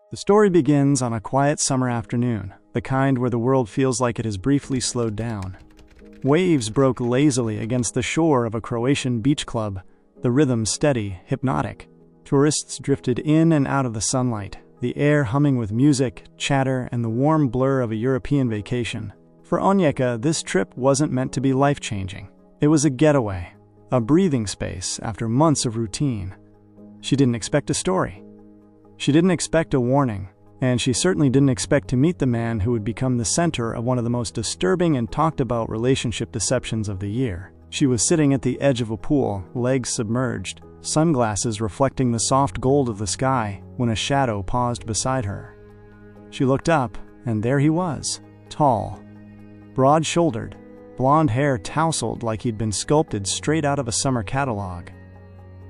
The story begins on a quiet summer afternoon, the kind where the world feels like it has briefly slowed down. Waves broke lazily against the shore of a Croatian beach club, the rhythm steady, hypnotic. Tourists drifted in and out of the sunlight, the air humming with music, chatter, and the warm blur of a European vacation. For Onyeka, this trip wasn't meant to be life-changing. It was a getaway, a breathing space after months of routine. She didn't expect a story. She didn't expect a warning, and she certainly didn't expect to meet the man who would become the center of one of the most disturbing and talked-about relationship deceptions of the year. She was sitting at the edge of a pool, legs submerged, sunglasses reflecting the soft gold of the sky, when a shadow paused beside her. She looked up, and there he was, tall, broad-shouldered, blonde hair tousled like he'd been sculpted straight out of a summer catalog.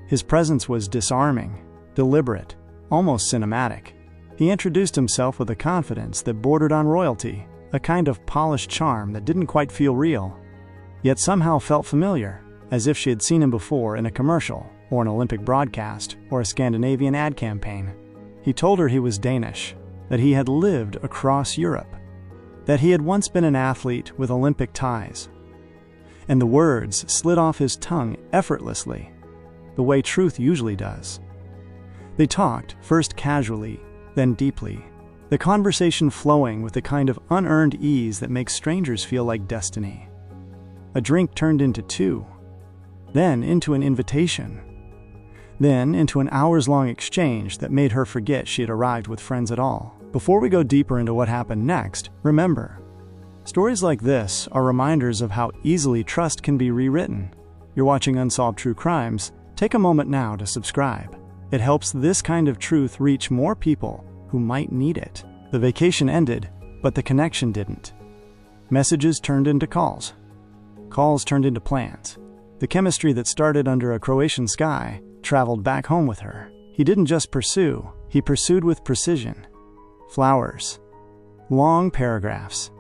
His presence was disarming, deliberate, almost cinematic. He introduced himself with a confidence that bordered on royalty, a kind of polished charm that didn't quite feel real, yet somehow felt familiar, as if she had seen him before in a commercial, or an Olympic broadcast, or a Scandinavian ad campaign. He told her he was Danish, that he had lived across Europe, that he had once been an athlete with Olympic ties. And the words slid off his tongue effortlessly, the way truth usually does. They talked, first casually, then deeply, the conversation flowing with the kind of unearned ease that makes strangers feel like destiny. A drink turned into two, then into an invitation, then into an hours-long exchange that made her forget she had arrived with friends at all. Before we go deeper into what happened next, remember, stories like this are reminders of how easily trust can be rewritten. You're watching Unsolved True Crimes. Take a moment now to subscribe. It helps this kind of truth reach more people who might need it. The vacation ended, but the connection didn't. Messages turned into calls. Calls turned into plans. The chemistry that started under a Croatian sky traveled back home with her. He didn't just pursue, he pursued with precision. Flowers, long paragraphs,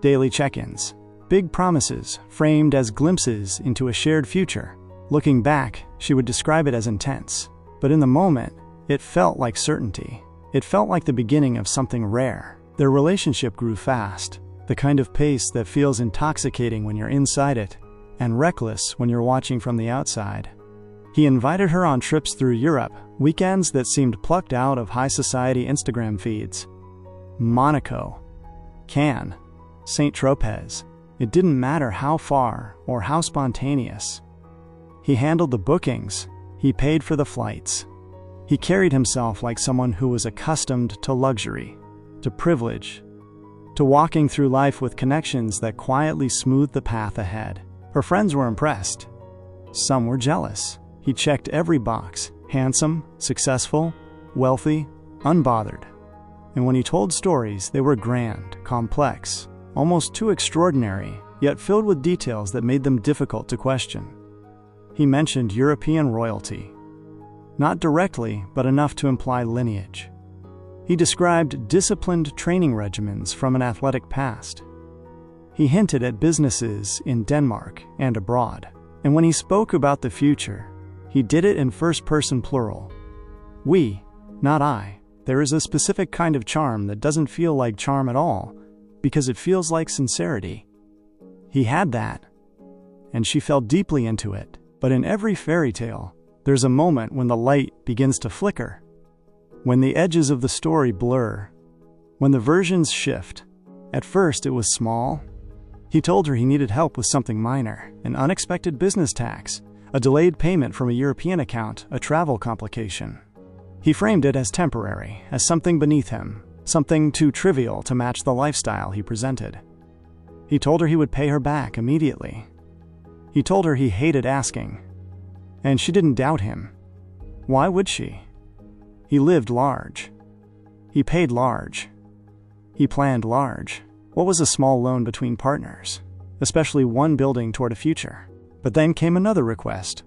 daily check-ins, big promises framed as glimpses into a shared future. Looking back, she would describe it as intense. But in the moment, it felt like certainty. It felt like the beginning of something rare. Their relationship grew fast, the kind of pace that feels intoxicating when you're inside it, and reckless when you're watching from the outside. He invited her on trips through Europe, weekends that seemed plucked out of high society Instagram feeds. Monaco, Cannes, St. Tropez. It didn't matter how far or how spontaneous. He handled the bookings. He paid for the flights. He carried himself like someone who was accustomed to luxury, to privilege, to walking through life with connections that quietly smoothed the path ahead. Her friends were impressed. Some were jealous. He checked every box: handsome, successful, wealthy, unbothered. And when he told stories, they were grand, complex, almost too extraordinary, yet filled with details that made them difficult to question. He mentioned European royalty. Not directly, but enough to imply lineage. He described disciplined training regimens from an athletic past. He hinted at businesses in Denmark and abroad. And when he spoke about the future, he did it in first-person plural. We, not I. There is a specific kind of charm that doesn't feel like charm at all, because it feels like sincerity. He had that, and she fell deeply into it. But in every fairy tale, there's a moment when the light begins to flicker, when the edges of the story blur, when the versions shift. At first, it was small. He told her he needed help with something minor, an unexpected business tax, a delayed payment from a European account, a travel complication. He framed it as temporary, as something beneath him, something too trivial to match the lifestyle he presented. He told her he would pay her back immediately. He told her he hated asking, and she didn't doubt him. Why would she? He lived large. He paid large. He planned large. What was a small loan between partners, especially one building toward a future? But then came another request,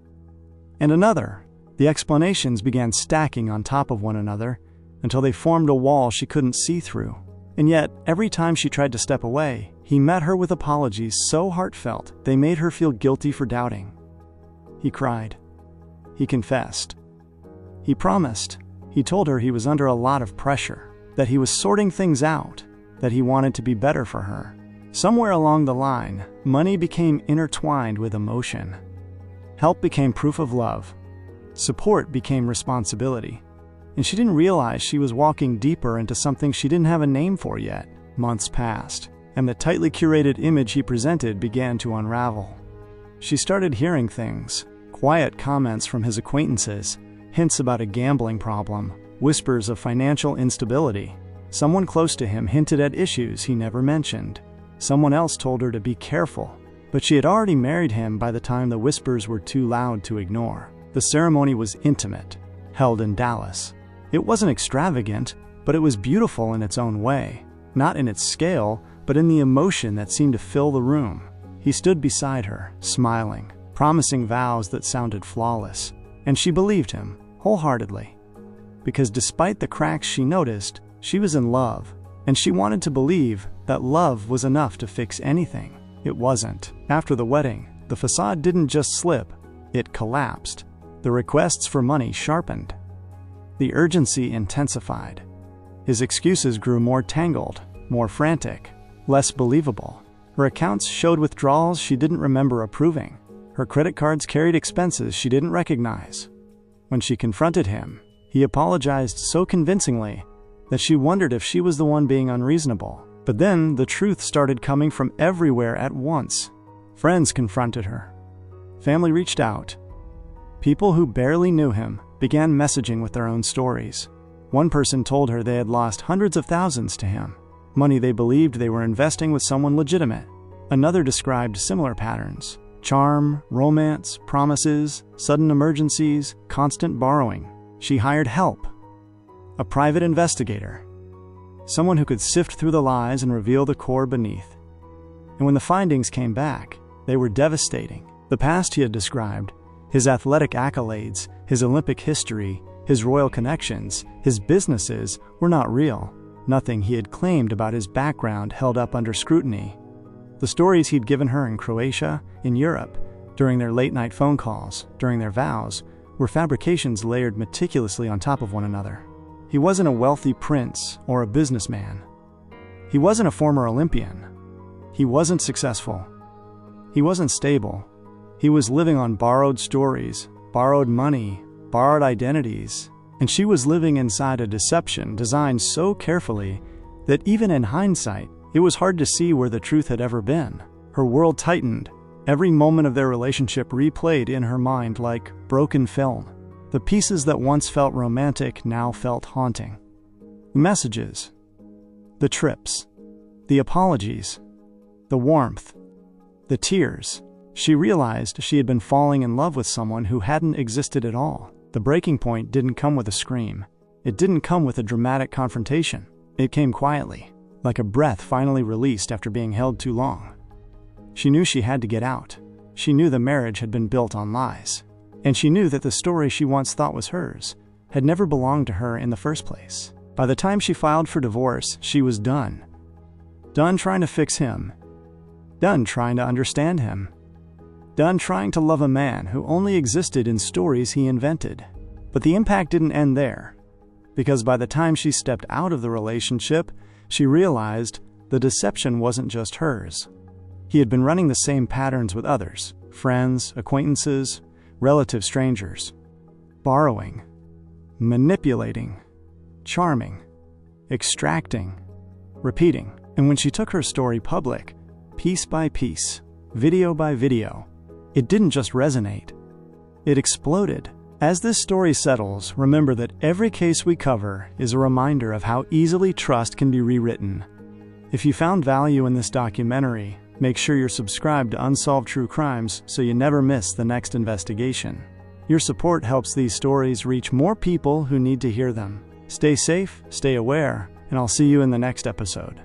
and another. The explanations began stacking on top of one another until they formed a wall she couldn't see through. And yet, every time she tried to step away, he met her with apologies so heartfelt they made her feel guilty for doubting. He cried. He confessed. He promised. He told her he was under a lot of pressure, that he was sorting things out, that he wanted to be better for her. Somewhere along the line, money became intertwined with emotion. Help became proof of love. Support became responsibility. And she didn't realize she was walking deeper into something she didn't have a name for yet. Months passed, and the tightly curated image he presented began to unravel. She started hearing things, quiet comments from his acquaintances, hints about a gambling problem, whispers of financial instability. Someone close to him hinted at issues he never mentioned. Someone else told her to be careful, but she had already married him by the time the whispers were too loud to ignore. The ceremony was intimate, held in Dallas. It wasn't extravagant, but it was beautiful in its own way, not in its scale, but in the emotion that seemed to fill the room. He stood beside her, smiling, promising vows that sounded flawless, and she believed him wholeheartedly. Because despite the cracks she noticed, she was in love, and she wanted to believe that love was enough to fix anything. It wasn't. After the wedding, the facade didn't just slip, it collapsed. The requests for money sharpened. The urgency intensified. His excuses grew more tangled, more frantic, less believable. Her accounts showed withdrawals she didn't remember approving. Her credit cards carried expenses she didn't recognize. When she confronted him, he apologized so convincingly that she wondered if she was the one being unreasonable. But then the truth started coming from everywhere at once. Friends confronted her. Family reached out. People who barely knew him began messaging with their own stories. One person told her they had lost hundreds of thousands to him, money they believed they were investing with someone legitimate. Another described similar patterns: charm, romance, promises, sudden emergencies, constant borrowing. She hired help. A private investigator. Someone who could sift through the lies and reveal the core beneath. And when the findings came back, they were devastating. The past he had described, his athletic accolades, his Olympic history, his royal connections, his businesses, were not real. Nothing he had claimed about his background held up under scrutiny. The stories he'd given her in Croatia, in Europe, during their late-night phone calls, during their vows, were fabrications layered meticulously on top of one another. He wasn't a wealthy prince or a businessman. He wasn't a former Olympian. He wasn't successful. He wasn't stable. He was living on borrowed stories, borrowed money, borrowed identities, and she was living inside a deception designed so carefully that even in hindsight, it was hard to see where the truth had ever been. Her world tightened. Every moment of their relationship replayed in her mind like broken film. The pieces that once felt romantic now felt haunting. The messages, the trips, the apologies, the warmth, the tears. She realized she had been falling in love with someone who hadn't existed at all. The breaking point didn't come with a scream. It didn't come with a dramatic confrontation. It came quietly, like a breath finally released after being held too long. She knew she had to get out. She knew the marriage had been built on lies. And she knew that the story she once thought was hers had never belonged to her in the first place. By the time she filed for divorce, she was done. Done trying to fix him. Done trying to understand him. Done trying to love a man who only existed in stories he invented. But the impact didn't end there, because by the time she stepped out of the relationship, she realized the deception wasn't just hers. He had been running the same patterns with others, friends, acquaintances, relative strangers. Borrowing, manipulating, charming, extracting, repeating. And when she took her story public, piece by piece, video by video, it didn't just resonate. It exploded. As this story settles, remember that every case we cover is a reminder of how easily trust can be rewritten. If you found value in this documentary, make sure you're subscribed to Unsolved True Crimes so you never miss the next investigation. Your support helps these stories reach more people who need to hear them. Stay safe, stay aware, and I'll see you in the next episode.